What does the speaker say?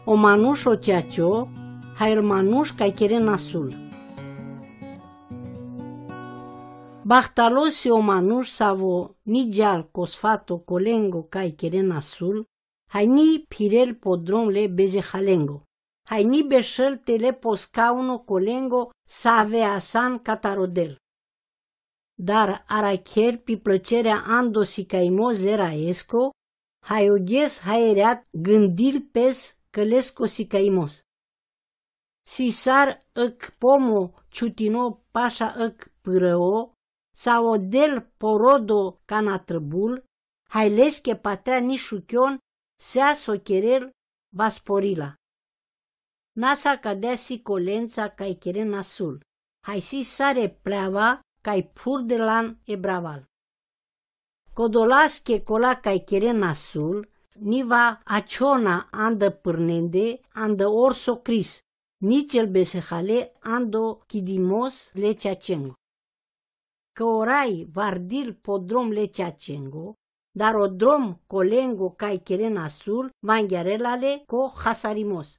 o manuș o ceacio, hai el manuș ca kere nasul. Bahtalosi o manuș savo ni geal cosfato colengo ca kere nasul, hai ni pirel podrom le beze halengo. Hai ni beșel tele poscauno colengo save asan catarodel. Dar aracher pi plăcerea andosi caimos era esco, hai oghes haereat gândil pes călesco si caimos. Si sar îc pomo ciutino pașa îc pârăo, sau odel porodo canatrăbul, hai lesche patrea ni șuchion, sea socherel vasporila. Nasa cadea si colența cai kere nasul, hai si sare pleava cai pur de lan e braval. Codolasche cola cai kere nasul, niva aciona andă pârnende, andă orso cris, nici el besehale ando chidimos le ceacengo. Că orai vardil podrom le ceacengo, dar o drom colengo cai kere nasul, vanghiarelale co hasarimos.